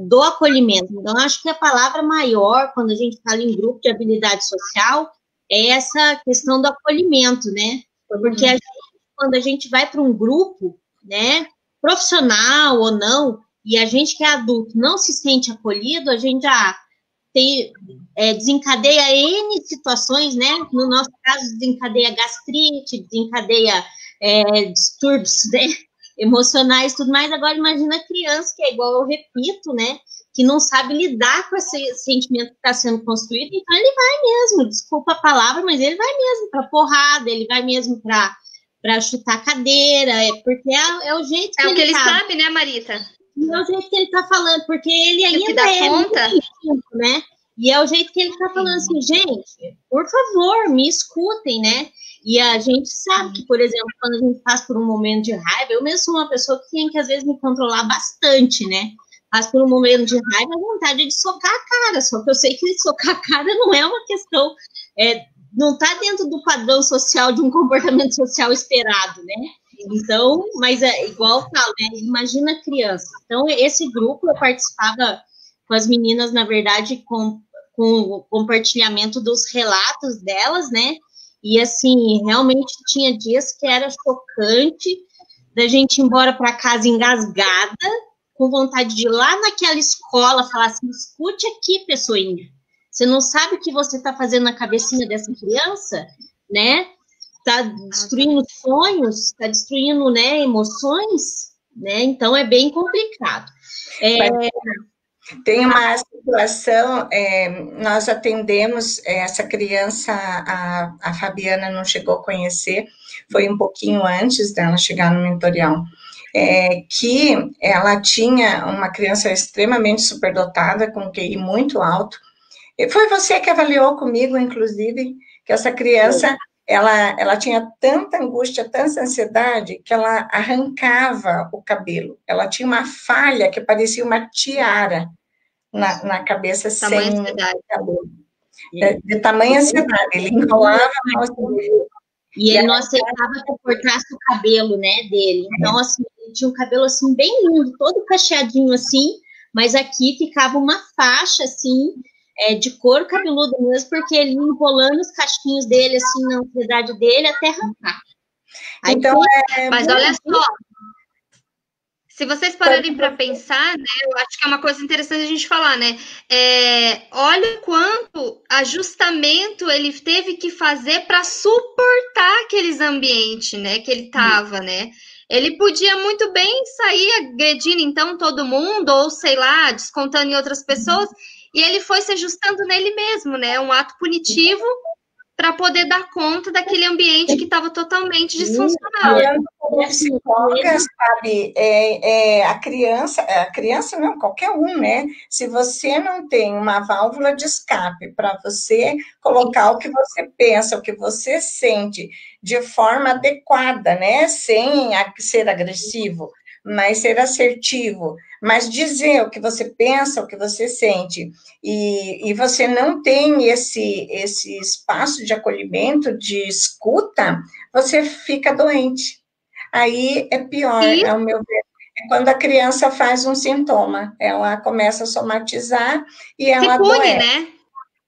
do acolhimento. Então, acho que a palavra maior, quando a gente fala em grupo de habilidade social, é essa questão do acolhimento, né, porque quando a gente vai para um grupo, né, profissional ou não, e a gente que é adulto não se sente acolhido, a gente já desencadeia N situações, né? No nosso caso, desencadeia gastrite, desencadeia distúrbios, né, emocionais e tudo mais. Agora, imagina a criança, que é igual eu repito, né? Que não sabe lidar com esse sentimento que está sendo construído, então ele vai mesmo, desculpa a palavra, mas ele vai mesmo para porrada, ele vai mesmo para chutar cadeira, porque é o jeito que ele sabe, né, Marita? É o jeito que ele tá falando, porque ele ainda conta, né? E é o jeito que ele tá falando assim, gente, por favor, me escutem, né? E a gente sabe que, por exemplo, quando a gente passa por um momento de raiva, eu mesmo sou uma pessoa que tem que, às vezes, me controlar bastante, né? Passa por um momento de raiva, a vontade é de socar a cara, só que eu sei que socar a cara não é uma questão, não está dentro do padrão social, de um comportamento social esperado, né? Então, mas igual eu falo, né? Imagina a criança. Então, esse grupo, eu participava com as meninas, na verdade, com o compartilhamento dos relatos delas, né? E, assim, realmente tinha dias que era chocante da gente ir embora para casa engasgada, com vontade de ir lá naquela escola, falar assim, escute aqui, pessoinha, você não sabe o que você está fazendo na cabecinha dessa criança, né? Está destruindo sonhos, está destruindo, né, emoções, né? Então, é bem complicado. Tem uma situação, nós atendemos essa criança, a Fabiana não chegou a conhecer, foi um pouquinho antes dela chegar no mentorial, que ela tinha uma criança extremamente superdotada, com QI muito alto. Foi você que avaliou comigo, inclusive, que essa criança ela tinha tanta angústia, tanta ansiedade, que ela arrancava o cabelo. Ela tinha uma falha que parecia uma tiara na cabeça, Tamanha sem ansiedade. cabelo. De tamanha ansiedade, ele enrolava a mão assim, e ele não aceitava que eu cortasse o cabelo, né, dele. Então, assim, ele tinha um cabelo, assim, bem lindo, todo cacheadinho, assim, mas aqui ficava uma faixa, assim, de couro cabeludo mesmo, porque ele enrolando os cachinhos dele, assim, na ansiedade dele, até arrancar. Aí, então, mas olha só, se vocês pararem para pensar, né, eu acho que é uma coisa interessante a gente falar, né? Olha quanto ajustamento ele teve que fazer para suportar aqueles ambientes, né, que ele estava, né? Ele podia muito bem sair agredindo, então, todo mundo, ou sei lá, descontando em outras pessoas, e ele foi se ajustando nele mesmo, né? Um ato punitivo para poder dar conta daquele ambiente que estava totalmente disfuncional. Como psicóloga, sabe, a criança não, qualquer um, né? Se você não tem uma válvula de escape para você colocar o que você pensa, o que você sente de forma adequada, né? Sem ser agressivo, mas ser assertivo, mas dizer o que você pensa, o que você sente, e você não tem esse espaço de acolhimento, de escuta, você fica doente. Aí é pior, ao meu ver, é quando a criança faz um sintoma, ela começa a somatizar e ela se pune, adoece. né?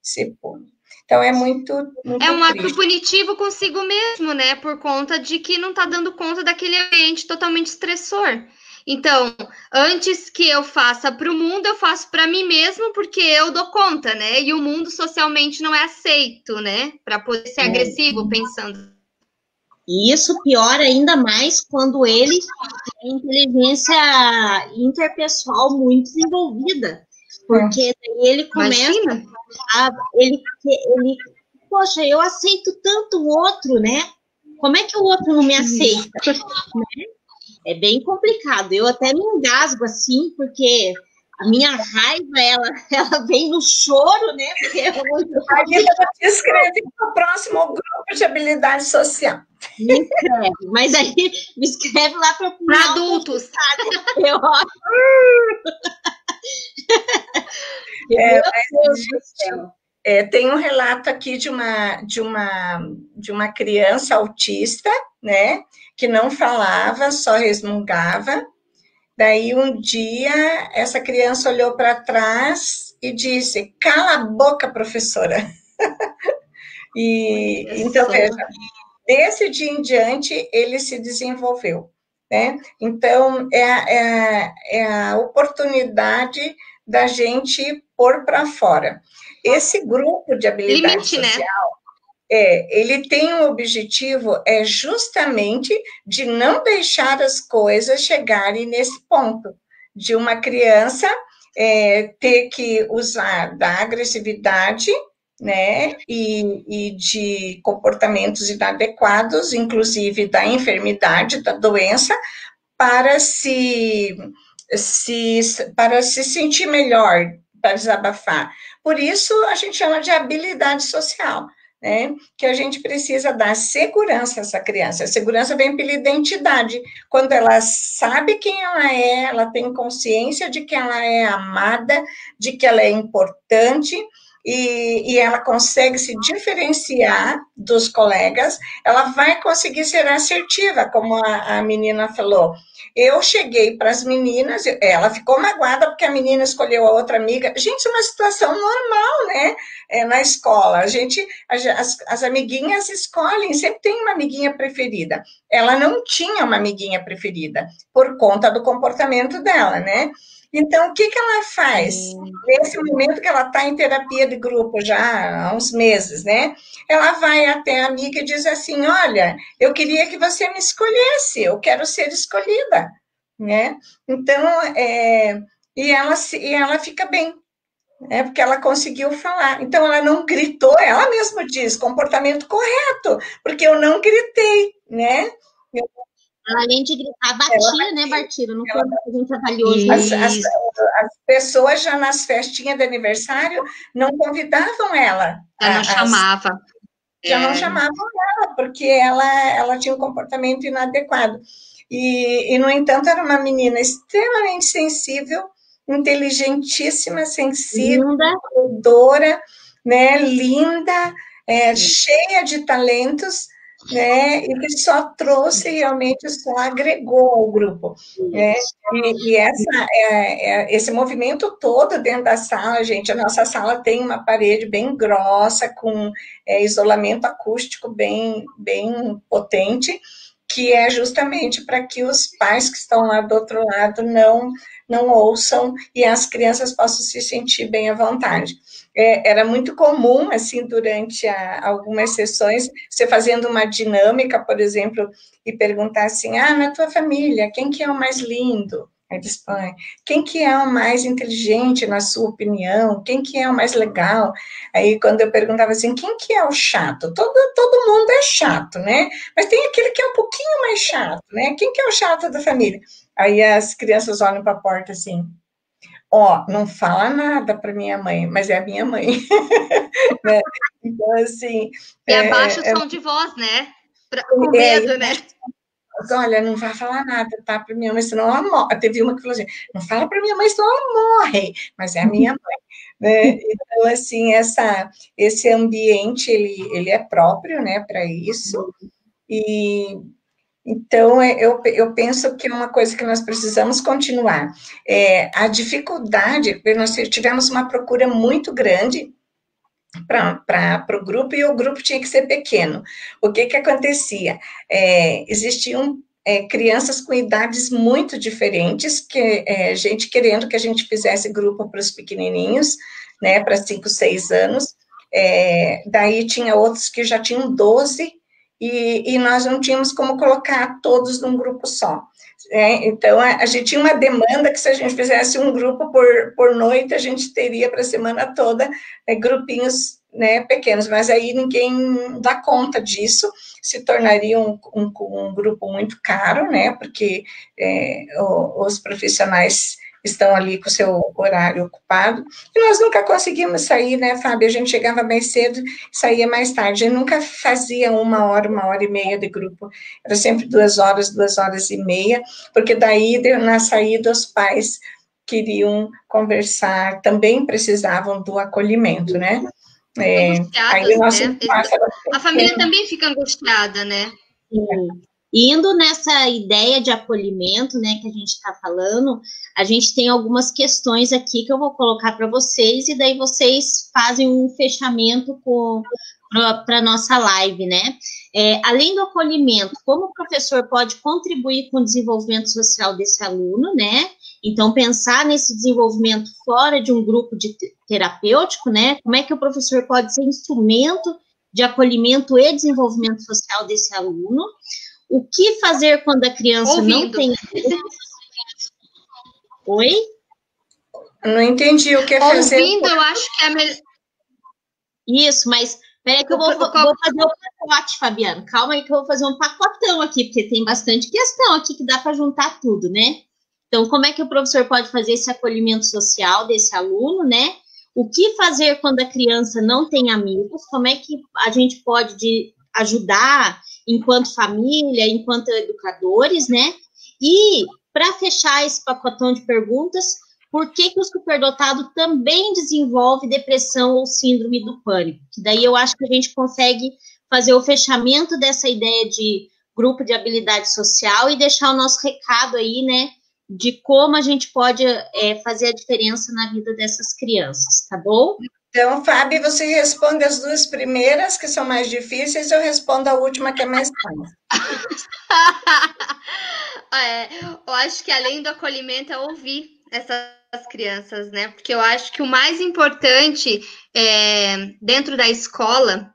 Se pune. Então, é muito é um triste. ato punitivo consigo mesmo, né? Por conta de que não está dando conta daquele ambiente totalmente estressor. Então, antes que eu faça para o mundo, eu faço para mim mesmo, porque eu dou conta, né? E o mundo socialmente não é aceito, né? Para poder ser agressivo, pensando. E isso piora ainda mais quando ele tem inteligência interpessoal muito desenvolvida. Porque daí ele começa poxa, eu aceito tanto o outro, né? Como é que o outro não me aceita? Né? É bem complicado. Eu até me engasgo assim, porque a minha raiva, ela vem no choro, né? Porque eu vou te escrever para o próximo grupo de habilidade social. Me escreve, mas aí me escreve lá para adultos. Eu tem um relato aqui de uma criança autista, né, que não falava, só resmungava. Daí, um dia, essa criança olhou para trás e disse: cala a boca, professora. Então, veja, desse dia em diante, ele se desenvolveu, né? Então, é a oportunidade da gente pôr para fora. Esse grupo de habilidade social, né? Ele tem um objetivo, justamente de não deixar as coisas chegarem nesse ponto, de uma criança ter que usar da agressividade, né, e de comportamentos inadequados, inclusive da enfermidade, da doença, para se sentir melhor, para desabafar. Por isso, a gente chama de habilidade social, né? Que a gente precisa dar segurança a essa criança. A segurança vem pela identidade. Quando ela sabe quem ela tem consciência de que ela é amada, de que ela é importante, e ela consegue se diferenciar dos colegas, ela vai conseguir ser assertiva, como a menina falou. Eu cheguei para as meninas, ela ficou magoada porque a menina escolheu a outra amiga. Gente, é uma situação normal, né? Na escola, as amiguinhas escolhem, sempre tem uma amiguinha preferida. Ela não tinha uma amiguinha preferida, por conta do comportamento dela, né? Então, o que ela faz? Nesse momento que ela está em terapia de grupo já há uns meses, né? Ela vai até a amiga e diz assim: olha, eu queria que você me escolhesse, eu quero ser escolhida, né? Então, e ela fica bem, né? Porque ela conseguiu falar. Então, ela não gritou, ela mesma diz, comportamento correto, porque eu não gritei, né? Além de gritar, batia, né, Bartira? Não foi que a gente avaliou. As pessoas já nas festinhas de aniversário não convidavam ela. Já não chamavam. Já não chamavam dela, porque ela tinha um comportamento inadequado. No entanto, era uma menina extremamente sensível, inteligentíssima, sensível, doadora, né, linda, cheia de talentos, né, e que só trouxe, realmente, só agregou ao grupo, né, esse movimento todo dentro da sala, gente, a nossa sala tem uma parede bem grossa, com isolamento acústico bem potente, que é justamente para que os pais que estão lá do outro lado não ouçam e as crianças possam se sentir bem à vontade. Era muito comum, assim, durante algumas sessões, você fazendo uma dinâmica, por exemplo, e perguntar assim, na tua família, quem que é o mais lindo? Aí eles põem, quem que é o mais inteligente, na sua opinião? Quem que é o mais legal? Aí, quando eu perguntava assim, quem que é o chato? Todo mundo é chato, né? Mas tem aquele que é um pouquinho mais chato, né? Quem que é o chato da família? Aí as crianças olham para a porta assim, não fala nada para minha mãe, mas é a minha mãe. Né? Então, assim... E abaixa o som de voz, né? Com medo, né? Olha, não vai falar nada, tá, para minha mãe, senão ela morre. Teve uma que falou assim, não fala para minha mãe, senão ela morre, mas é a minha mãe, né? Então, assim, esse ambiente, ele é próprio, né, para isso, e então, eu penso que é uma coisa que nós precisamos continuar. A dificuldade, nós tivemos uma procura muito grande para o grupo, e o grupo tinha que ser pequeno. O que acontecia? Existiam crianças com idades muito diferentes, gente querendo que a gente fizesse grupo para os pequenininhos, né, para 5, 6 anos, daí tinha outros que já tinham 12, e nós não tínhamos como colocar todos num grupo só. Então, a gente tinha uma demanda que, se a gente fizesse um grupo por noite, a gente teria para a semana toda grupinhos, né, pequenos, mas aí ninguém dá conta disso, se tornaria um grupo muito caro, né, porque os profissionais estão ali com o seu horário ocupado, e nós nunca conseguimos sair, né, Fábio? A gente chegava mais cedo, saía mais tarde, a gente nunca fazia 1 hora e meia de grupo, era sempre 2 horas, 2 horas e meia, porque daí, na saída, os pais queriam conversar, também precisavam do acolhimento, né? Aí né? A família também fica angustiada, né? Sim. Indo nessa ideia de acolhimento, né, que a gente está falando, a gente tem algumas questões aqui que eu vou colocar para vocês, e daí vocês fazem um fechamento para a nossa live, né? Além do acolhimento, como o professor pode contribuir com o desenvolvimento social desse aluno, né? Então, pensar nesse desenvolvimento fora de um grupo terapêutico, né? Como é que o professor pode ser instrumento de acolhimento e desenvolvimento social desse aluno? O que fazer quando a criança não tem... Oi? Não entendi o que é fazer. Ouvindo, eu acho que é melhor... Isso, mas peraí que eu vou fazer um pacote, Fabiano. Calma aí que eu vou fazer um pacotão aqui, porque tem bastante questão aqui que dá para juntar tudo, né? Então, como é que o professor pode fazer esse acolhimento social desse aluno, né? O que fazer quando a criança não tem amigos? Como é que a gente pode ajudar enquanto família, enquanto educadores, né? E, para fechar esse pacotão de perguntas, por que o superdotado também desenvolve depressão ou síndrome do pânico? Que daí eu acho que a gente consegue fazer o fechamento dessa ideia de grupo de habilidade social e deixar o nosso recado aí, né, de como a gente pode fazer a diferença na vida dessas crianças, tá bom? Então, Fábio, você responde as 2 primeiras, que são mais difíceis, eu respondo a última, que é mais fácil. Eu acho que, além do acolhimento, é ouvir essas crianças, né? Porque eu acho que o mais importante dentro da escola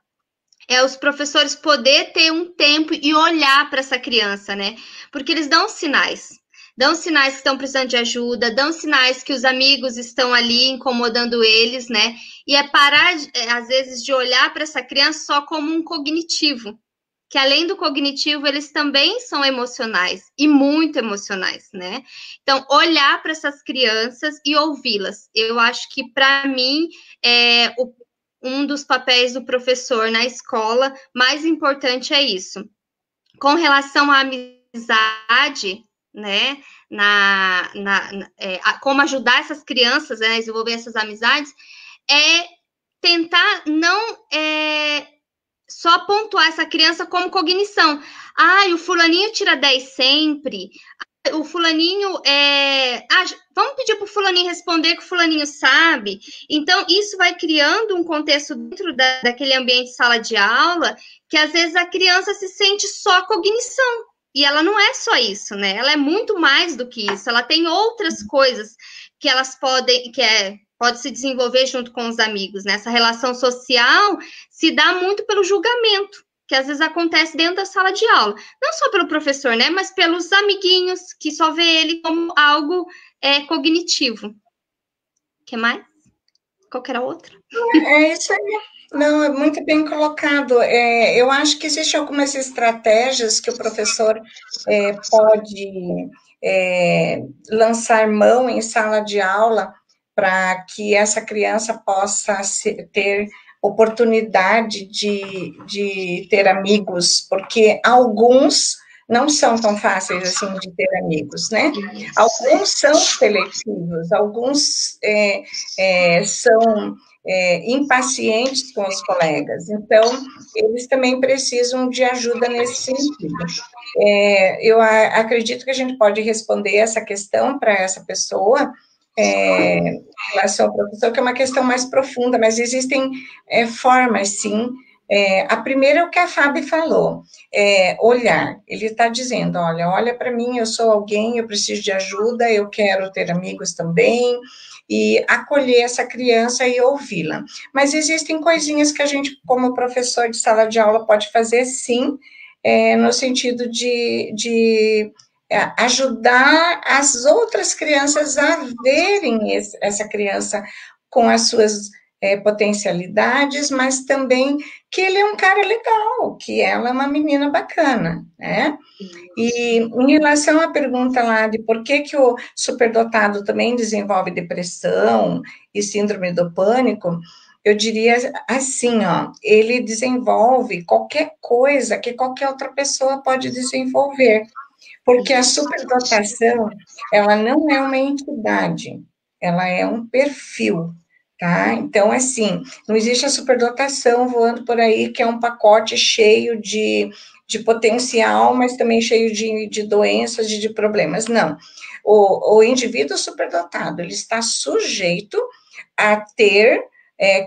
é os professores poder ter um tempo e olhar para essa criança, né? Porque eles dão sinais que estão precisando de ajuda, dão sinais que os amigos estão ali incomodando eles, né? E parar, às vezes, de olhar para essa criança só como um cognitivo, que, além do cognitivo, eles também são emocionais, e muito emocionais, né? Então, olhar para essas crianças e ouvi-las. Eu acho que, para mim, um dos papéis do professor na escola mais importante é isso. Com relação à amizade, né, como ajudar essas crianças, né, a desenvolver essas amizades, é tentar não só pontuar essa criança como cognição. O fulaninho tira 10 sempre. O fulaninho vamos pedir para o fulaninho responder que o fulaninho sabe. Então, isso vai criando um contexto dentro daquele ambiente de sala de aula, que às vezes a criança se sente só cognição. E ela não é só isso, né? Ela é muito mais do que isso. Ela tem outras coisas que elas pode se desenvolver junto com os amigos, né? Essa relação social se dá muito pelo julgamento, que às vezes acontece dentro da sala de aula. Não só pelo professor, né? Mas pelos amiguinhos, que só vê ele como algo cognitivo. O que mais? Qual que era a outra? É isso aí. Não, é muito bem colocado. Eu acho que existem algumas estratégias que o professor pode lançar mão em sala de aula para que essa criança possa ter oportunidade de ter amigos, porque alguns não são tão fáceis assim de ter amigos, né? Alguns são seletivos, alguns são impacientes com os colegas, então eles também precisam de ajuda nesse sentido. Eu acredito que a gente pode responder essa questão para essa pessoa, em relação ao professor, que é uma questão mais profunda, mas existem formas, sim. A primeira é o que a Fábio falou, olhar. Ele está dizendo, olha para mim, eu sou alguém, eu preciso de ajuda, eu quero ter amigos também, e acolher essa criança e ouvi-la. Mas existem coisinhas que a gente, como professor de sala de aula, pode fazer, sim, no sentido de ajudar as outras crianças a verem essa criança com as suas potencialidades, mas também que ele é um cara legal, que ela é uma menina bacana, né? E em relação à pergunta lá de por que o superdotado também desenvolve depressão e síndrome do pânico, eu diria assim, ele desenvolve qualquer coisa que qualquer outra pessoa pode desenvolver, porque a superdotação, ela não é uma entidade, ela é um perfil, tá? Então, assim, não existe a superdotação voando por aí, que é um pacote cheio de potencial, mas também cheio de doenças, de problemas. Não. O indivíduo superdotado, ele está sujeito a ter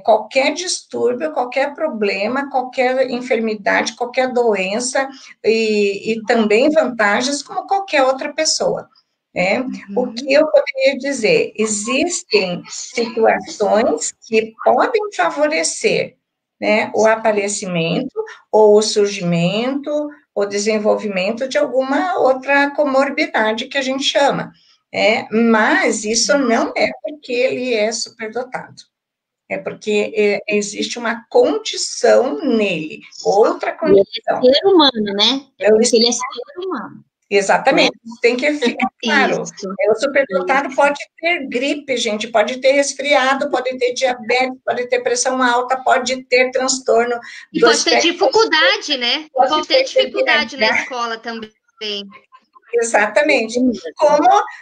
qualquer distúrbio, qualquer problema, qualquer enfermidade, qualquer doença, e também vantagens como qualquer outra pessoa. O que eu poderia dizer? Existem situações que podem favorecer, né, o aparecimento, ou o surgimento, o desenvolvimento de alguma outra comorbidade que a gente chama, mas isso não é porque ele é superdotado. É porque existe uma condição nele, outra condição. Ele é ser humano, né? É porque ele é ser humano. Exatamente, tem que ficar claro. O superdotado pode ter gripe, gente, pode ter resfriado, pode ter diabetes, pode ter pressão alta, pode ter transtorno. E pode ter dificuldade, né? Pode ter dificuldade na escola também. Exatamente.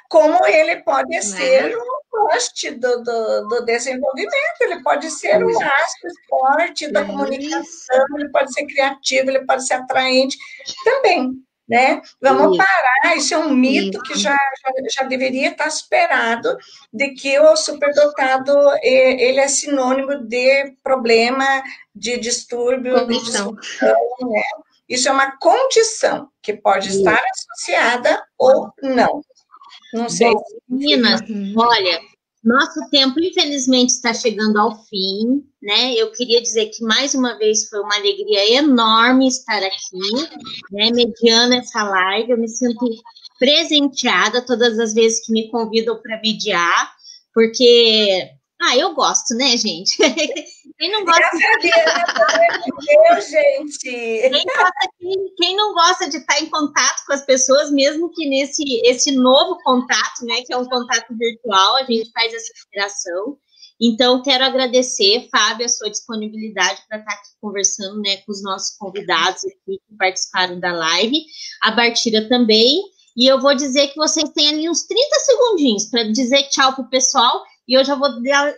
Como ele pode ser um poste do desenvolvimento, ele pode ser um astro esporte da comunicação, ele pode ser criativo, ele pode ser atraente também, né? Vamos parar, isso é um mito que já deveria estar superado, de que o superdotado, ele é sinônimo de problema, de distúrbio, de disfunção, né? Isso é uma condição que pode estar associada ou não. Não sei. Bom, meninas, olha, nosso tempo, infelizmente, está chegando ao fim, né? Eu queria dizer que, mais uma vez, foi uma alegria enorme estar aqui, né? Mediando essa live. Eu me sinto presenteada todas as vezes que me convidam para mediar, porque... eu gosto, né, gente? Quem não gosta Quem não gosta de estar em contato com as pessoas, mesmo que esse novo contato, né, que é um contato virtual, a gente faz essa interação. Então, quero agradecer, Fábio, a sua disponibilidade para estar aqui conversando, né, com os nossos convidados aqui que participaram da live, a Bartira também, e eu vou dizer que vocês têm ali uns 30 segundinhos para dizer tchau para o pessoal, e eu já vou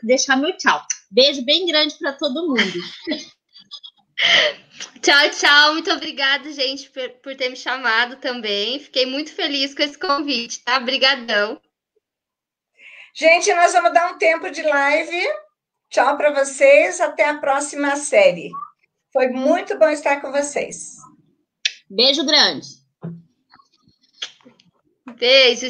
deixar meu tchau. Beijo bem grande para todo mundo. Tchau, tchau. Muito obrigada, gente, por ter me chamado também. Fiquei muito feliz com esse convite, tá? Obrigadão. Gente, nós vamos dar um tempo de live. Tchau para vocês. Até a próxima série. Foi muito bom estar com vocês. Beijo grande. Beijo.